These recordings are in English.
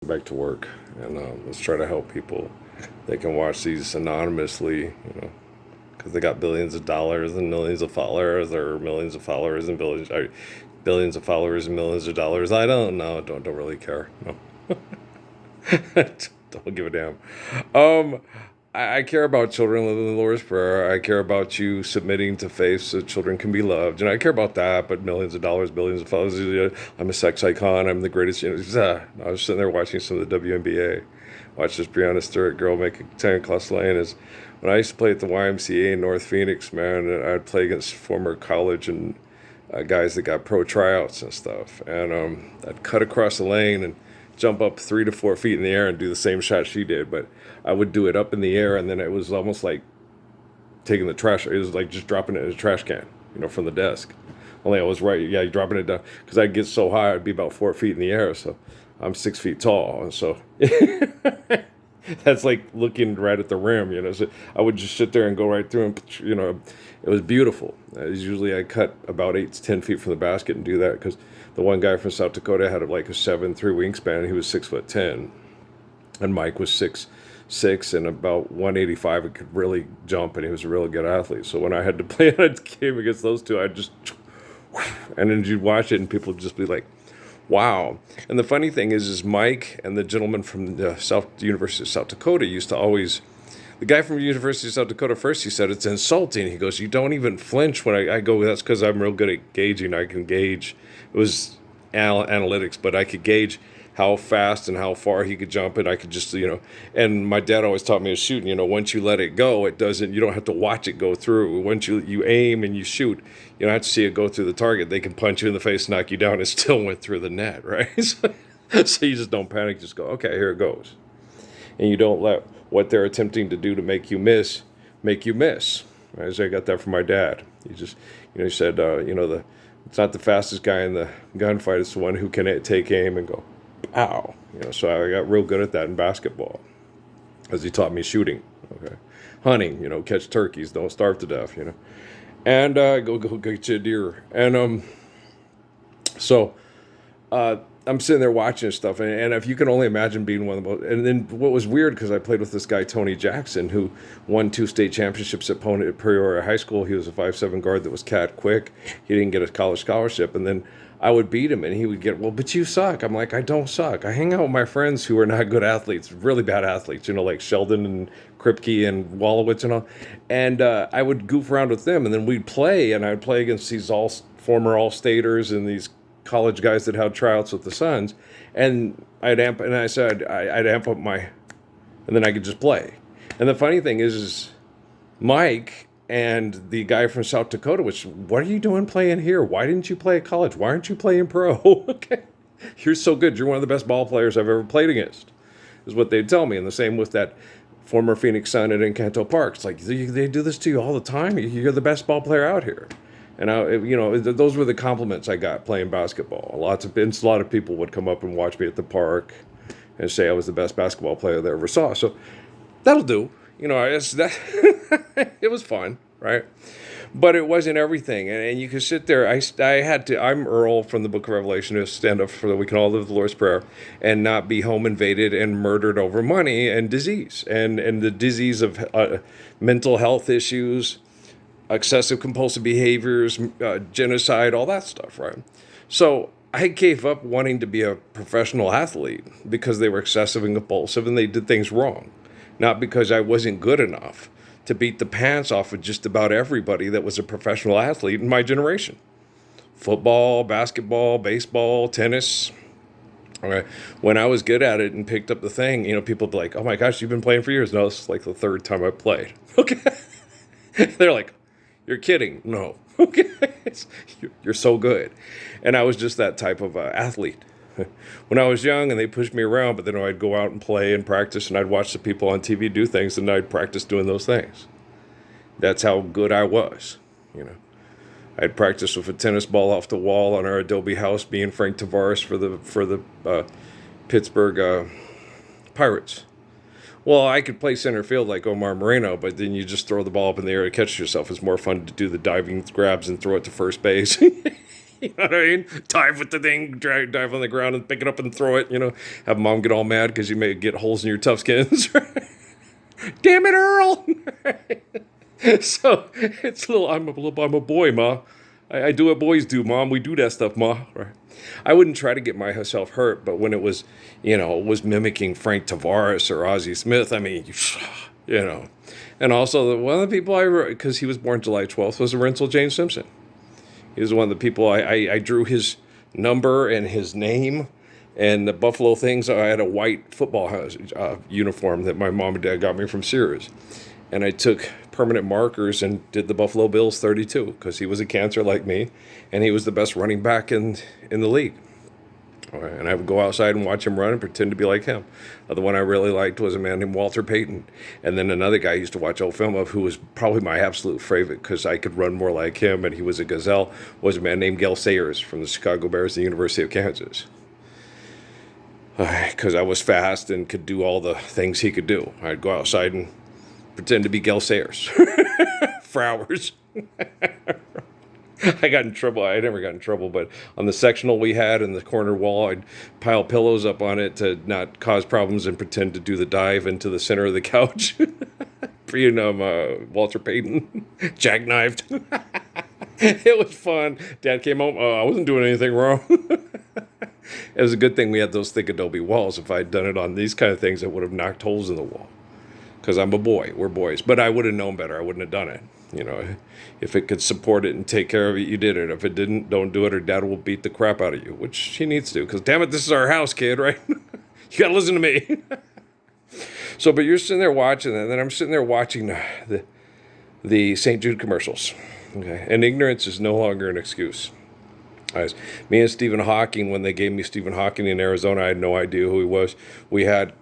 back to work, and let's try to help people. They can watch these anonymously, because they got billions of dollars and millions of followers, or millions of followers and billions of followers and millions of dollars. I don't know. Don't really care. No, don't give a damn. Um, I care about children living in the Lord's Prayer. I care about you submitting to faith so children can be loved. I care about that, but millions of dollars, billions of followers. I'm a sex icon. I'm the greatest. I was sitting there watching some of the WNBA. Watch this Brianna Stewart girl make a 10 across lane. Is when I used to play at the YMCA in North Phoenix, man, and I'd play against former college and guys that got pro tryouts and stuff. And I'd cut across the lane and jump up 3 to 4 feet in the air and do the same shot she did. But I would do it up in the air, and then it was almost like taking the trash. It was like just dropping it in a trash can, from the desk. Only I was right. Yeah, dropping it down because I'd get so high, I'd be about 4 feet in the air. So I'm 6 feet tall, and so that's like looking right at the rim. So I would just sit there and go right through, and it was beautiful. Usually I cut about 8 to 10 feet from the basket and do that because the one guy from South Dakota had like a 7'3" wingspan. He was 6'10", and Mike was 6'6" and about 185. He could really jump, and he was a really good athlete. So when I had to play a game against those two, I just and then you'd watch it, and people would just be like, "Wow!" And the funny thing is Mike and the gentleman from the University of South Dakota used to always. The guy from the University of South Dakota first, he said, it's insulting. He goes, you don't even flinch when I go, that's because I'm real good at gauging. I can gauge. It was analytics, but I could gauge how fast and how far he could jump, and I could just, and my dad always taught me to shoot, once you let it go, you don't have to watch it go through. Once you aim and you shoot, you don't have to see it go through the target. They can punch you in the face, knock you down, and it still went through the net, right? So you just don't panic, just go, okay, here it goes. And you don't let what they're attempting to do to make you miss, Right? So I got that from my dad. He just, he said, it's not the fastest guy in the gunfight, it's the one who can take aim and go, pow. So I got real good at that in basketball, as he taught me shooting. Okay, hunting. Catch turkeys, don't starve to death. And go get you a deer. And so I'm sitting there watching stuff, and if you can only imagine being one of the most. And then what was weird, because I played with this guy Tony Jackson, who won 2 state championships at Peoria High School. He was a 5'7" guard that was cat quick. He didn't get a college scholarship, and then I would beat him, and he would get, well, but you suck. I'm like, I don't suck. I hang out with my friends who are not good athletes, really bad athletes, like Sheldon and Kripke and Wallowitz and all. And I would goof around with them, and then we'd play, and I'd play against these former all-staters and these college guys that had tryouts with the Suns, and I'd amp up and then I could just play. And the funny thing is Mike and the guy from South Dakota, what are you doing playing here? Why didn't you play at college? Why aren't you playing pro? Okay, you're so good. You're one of the best ball players I've ever played against, is what they'd tell me. And the same with that former Phoenix Sun at Encanto Park. It's like, they do this to you all the time. You're the best ball player out here. And those were the compliments I got playing basketball. A lot of people would come up and watch me at the park and say I was the best basketball player they ever saw. So that'll do. It was fun, right? But it wasn't everything. And you could sit there. I'm Earl from the Book of Revelation, to stand up for that we can all live the Lord's Prayer and not be home invaded and murdered over money and disease and the disease of mental health issues, excessive compulsive behaviors, genocide, all that stuff, right? So I gave up wanting to be a professional athlete because they were excessive and compulsive and they did things wrong, not because I wasn't good enough to beat the pants off of just about everybody that was a professional athlete in my generation. Football, basketball, baseball, tennis. All right. When I was good at it and picked up the thing, people would be like, oh my gosh, you've been playing for years. No, it's like the 3rd time I played. Okay. They're like, you're kidding. No. Okay. You're so good. And I was just that type of athlete. When I was young and they pushed me around, but then I'd go out and play and practice, and I'd watch the people on TV do things, and I'd practice doing those things. That's how good I was. I'd practice with a tennis ball off the wall on our adobe house, being Frank Tavares for the Pittsburgh Pirates. Well, I could play center field like Omar Moreno, but then you just throw the ball up in the air to catch yourself. It's more fun to do the diving grabs and throw it to first base. You know what I mean? Dive with the thing, dive on the ground and pick it up and throw it. Have mom get all mad because you may get holes in your tough skins. Damn it, Earl! So it's a little. I'm a boy, ma. I do what boys do, mom. We do that stuff, ma. Right. I wouldn't try to get myself hurt, but when it was, it was mimicking Frank Tavares or Ozzie Smith. I mean, And also, one of the people because he was born July 12th, was Renzel James Simpson. He was one of the people I drew his number and his name and the Buffalo things. I had a white football uniform that my mom and dad got me from Sears. And I took permanent markers and did the Buffalo Bills 32 because he was a cancer like me, and he was the best running back in the league. All right, and I would go outside and watch him run and pretend to be like him. The one I really liked was a man named Walter Payton. And then another guy I used to watch old film of who was probably my absolute favorite because I could run more like him and he was a gazelle, was a man named Gale Sayers from the Chicago Bears and the University of Kansas. Because I was fast and could do all the things he could do. I'd go outside and pretend to be Gale Sayers for hours. I got in trouble. I never got in trouble, but on the sectional we had in the corner wall, I'd pile pillows up on it to not cause problems and pretend to do the dive into the center of the couch. Walter Payton, jackknifed. It was fun. Dad came home. Oh, I wasn't doing anything wrong. It was a good thing we had those thick adobe walls. If I'd done it on these kind of things, it would have knocked holes in the wall. Because I'm a boy. We're boys. But I would have known better. I wouldn't have done it. If it could support it and take care of it, you did it. If it didn't, don't do it, or Dad will beat the crap out of you, which he needs to. Because, damn it, this is our house, kid, right? You got to listen to me. So, but you're sitting there watching, and then I'm sitting there watching the St. Jude commercials. Okay, and ignorance is no longer an excuse. Me and Stephen Hawking, when they gave me Stephen Hawking in Arizona, I had no idea who he was. We had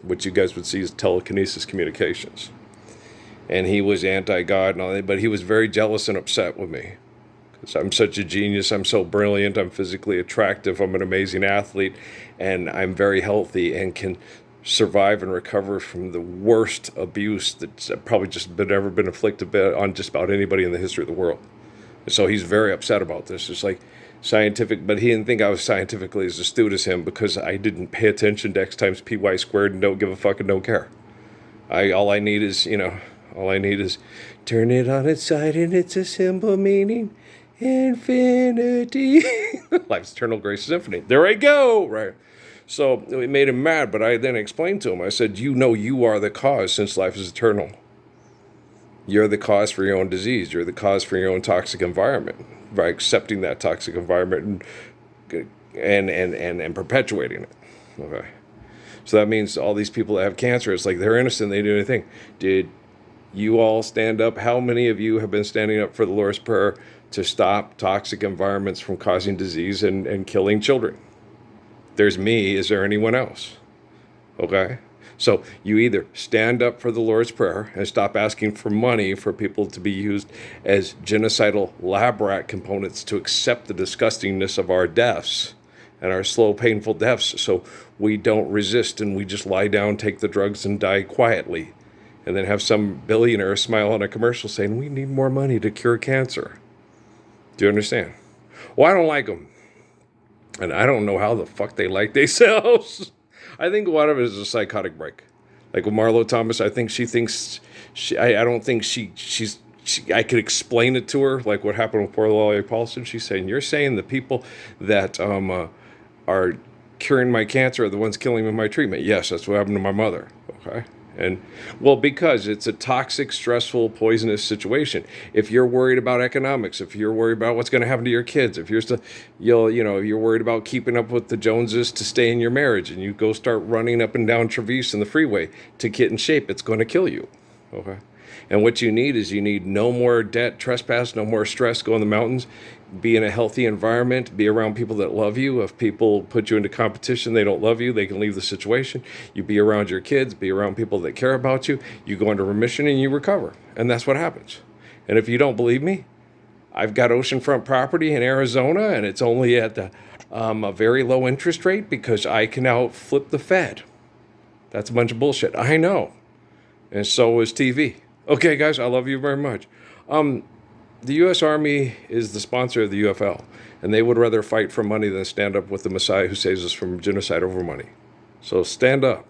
what you guys would see as telekinesis communications. And he was anti-God and all that, but he was very jealous and upset with me. Because I'm such a genius, I'm so brilliant, I'm physically attractive, I'm an amazing athlete, and I'm very healthy and can survive and recover from the worst abuse that's probably ever been inflicted on just about anybody in the history of the world. So he's very upset about this. It's like scientific, but he didn't think I was scientifically as astute as him because I didn't pay attention to X times PY squared and don't give a fuck and don't care. All I need is turn it on its side and it's a simple meaning. Infinity. Life's eternal grace is infinite. There I go. Right. So it made him mad, but I then explained to him, I said, you are the cause since life is eternal. You're the cause for your own disease. You're the cause for your own toxic environment by accepting that toxic environment and perpetuating it. Okay. So that means all these people that have cancer, it's like they're innocent, they do anything. Did you all stand up? How many of you have been standing up for the Lord's Prayer to stop toxic environments from causing disease and killing children? There's me. Is there anyone else? Okay. So you either stand up for the Lord's Prayer and stop asking for money for people to be used as genocidal lab rat components to accept the disgustingness of our deaths and our slow, painful deaths, so we don't resist and we just lie down, take the drugs, and die quietly, and then have some billionaire smile on a commercial saying, we need more money to cure cancer. Do you understand? Well, I don't like them. And I don't know how the fuck they like themselves. I think a lot of it is a psychotic break. Like with Marlo Thomas, I think she thinks, I don't think she's I could explain it to her, like what happened with poor Lolly Paulson. She's saying, you're saying the people that are curing my cancer are the ones killing me in my treatment. Yes, that's what happened to my mother. Okay. And well, because it's a toxic, stressful, poisonous situation. If you're worried about economics, if you're worried about what's going to happen to your kids, if you're worried about keeping up with the Joneses to stay in your marriage, and you go start running up and down Traverse in the freeway to get in shape, it's going to kill you. Okay. And what you need no more debt, trespass, no more stress, go in the mountains, be in a healthy environment, be around people that love you. If people put you into competition, they don't love you, they can leave the situation. You be around your kids, be around people that care about you, you go into remission and you recover. And that's what happens. And if you don't believe me, I've got oceanfront property in Arizona, and it's only at a very low interest rate because I can outflip the Fed. That's a bunch of bullshit. I know. And so is TV. Okay, guys, I love you very much. The U.S. Army is the sponsor of the UFL, and they would rather fight for money than stand up with the Messiah who saves us from genocide over money. So stand up.